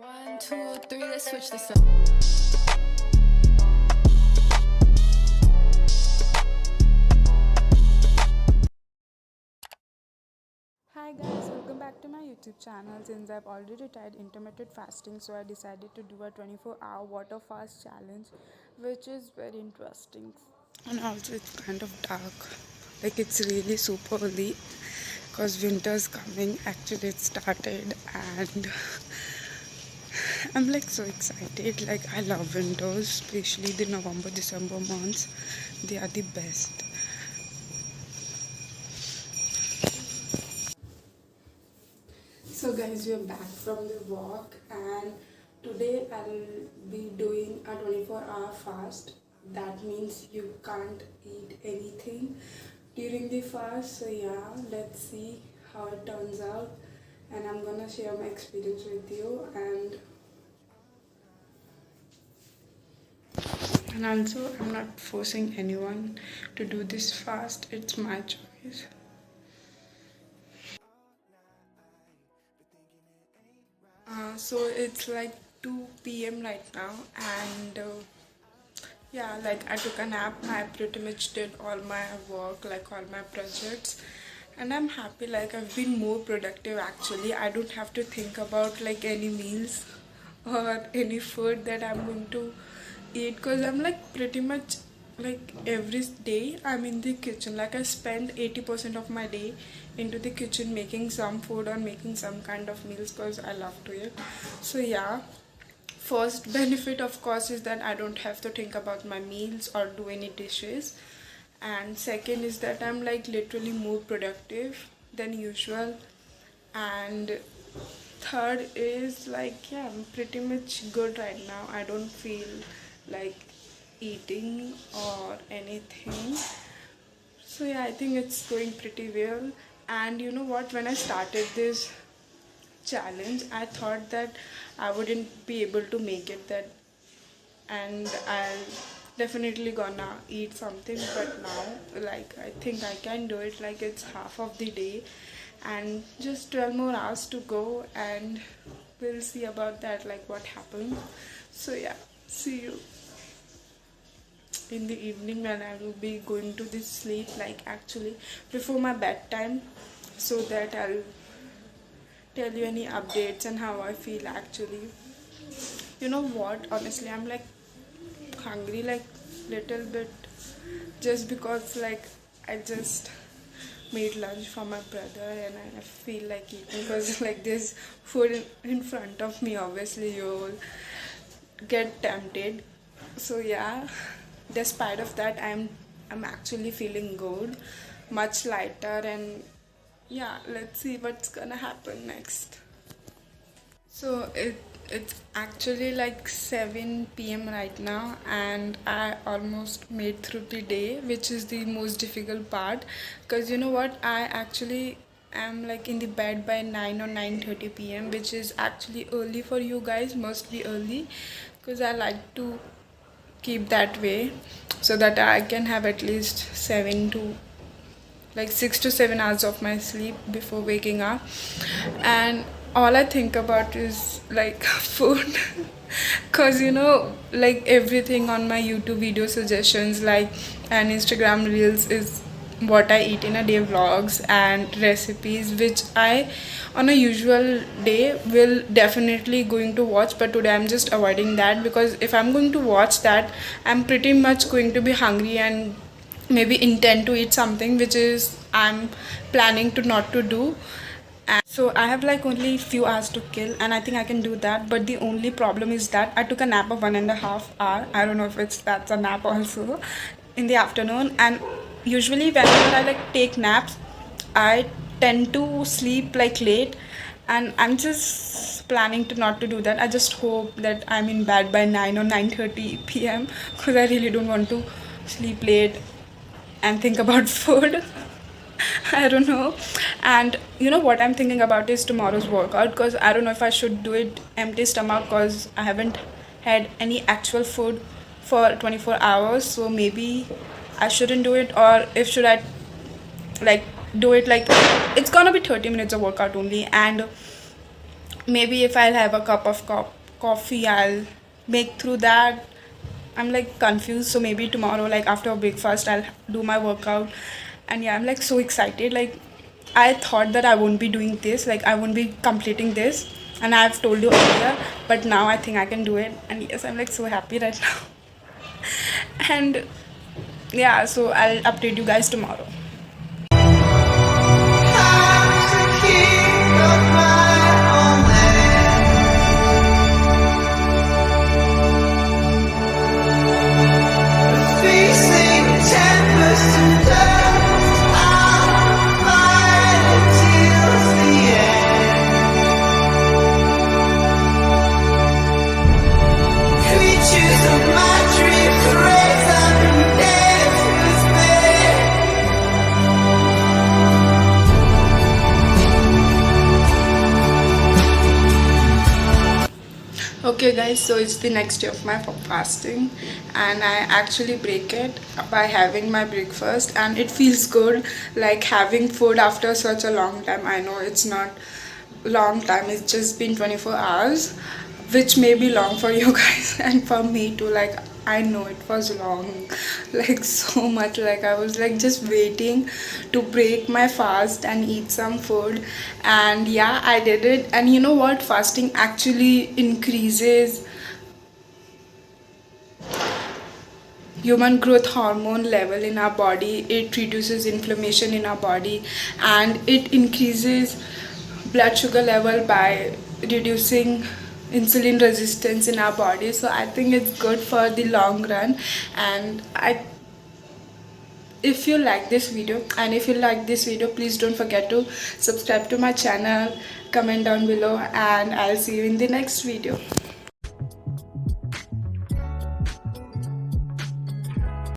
One, two, three, let's switch this up. Hi guys, welcome back to my YouTube channel. Since I've already tried intermittent fasting, so I decided to do a 24-hour water fast challenge, which is very interesting. And also it's kind of dark. Like it's really super early because winter's coming. Actually it started and I'm like so excited. Like I love winters, especially the November, December months. They are the best. So guys, we are back from the walk and today I'll be doing a 24-hour fast. That means you can't eat anything during the fast. So yeah, let's see how it turns out and I'm gonna share my experience with you and also I'm not forcing anyone to do this fast. It's my choice. So it's like 2 p.m. right now, and yeah, like I took a nap. I pretty much did all my work, like all my projects, and I'm happy. Like I've been more productive actually. I don't have to think about like any meals or any food that I'm going to eat because I'm like pretty much like every day I'm in the kitchen. Like I spend 80% of my day into the kitchen making some food or making some kind of meals because I love to eat. So yeah, first benefit of course is that I don't have to think about my meals or do any dishes, and second is that I'm like literally more productive than usual, and third is like yeah, I'm pretty much good right now. I don't feel like eating or anything. So yeah, I think it's going pretty well. And you know what, when I started this challenge I thought that I wouldn't be able to make it, that and I'll definitely gonna eat something, but now like I think I can do it. Like it's half of the day and just 12 more hours to go, and we'll see about that, like what happens. So yeah, see you in the evening when I will be going to this sleep, like actually before my bedtime, so that I'll tell you any updates and how I feel actually. You know what, honestly I'm like hungry, like little bit, just because like I just made lunch for my brother and I feel like eating because like there's food in front of me, obviously you'll get tempted. So yeah, despite of that I'm actually feeling good, much lighter, and yeah, let's see what's gonna happen next. So it's actually like 7 p.m. right now, and I almost made through the day, which is the most difficult part. Because you know what, I actually am like in the bed by 9 or 9:30 p.m., which is actually early for you guys, must be early, because I like to keep that way so that I can have at least 6 to 7 hours of my sleep before waking up, and all I think about is like food because you know like everything on my YouTube video suggestions like and Instagram reels is what I eat in a day vlogs and recipes, which I on a usual day will definitely going to watch, but today I'm just avoiding that because if I'm going to watch that I'm pretty much going to be hungry and maybe intend to eat something which is I'm planning to not to do. And so I have like only few hours to kill and I think I can do that, but the only problem is that I took a nap of 1.5 hour. I don't know if that's a nap also in the afternoon, and usually whenever I like take naps I tend to sleep like late, and I'm just planning to not to do that. I just hope that I'm in bed by 9 or 9:30 p.m. because I really don't want to sleep late and think about food. I don't know. And you know what I'm thinking about is tomorrow's workout, because I don't know if I should do it empty stomach because I haven't had any actual food for 24 hours. So maybe I shouldn't do it, or if should I like do it like it's gonna be 30 minutes of workout only, and maybe if I'll have a cup of coffee, I'll make through that. I'm like confused, so maybe tomorrow, like after breakfast, I'll do my workout. And yeah, I'm like so excited. Like, I thought that I won't be doing this, like I won't be completing this, and I've told you earlier, but now I think I can do it. And yes, I'm like so happy right now. And yeah, so I'll update you guys tomorrow. Okay guys, so it's the next day of my fasting, and I actually break it by having my breakfast, and it feels good, like having food after such a long time. I know it's not long time, it's just been 24 hours, which may be long for you guys and for me too. Like, I know it was long, like so much. Like, I was like just waiting to break my fast and eat some food. And yeah, I did it. And you know what, fasting actually increases human growth hormone level in our body. It reduces inflammation in our body, and it increases blood sugar level by reducing insulin resistance in our body. So I think it's good for the long run. And if you like this video, please don't forget to subscribe to my channel, comment down below, and I'll see you in the next video.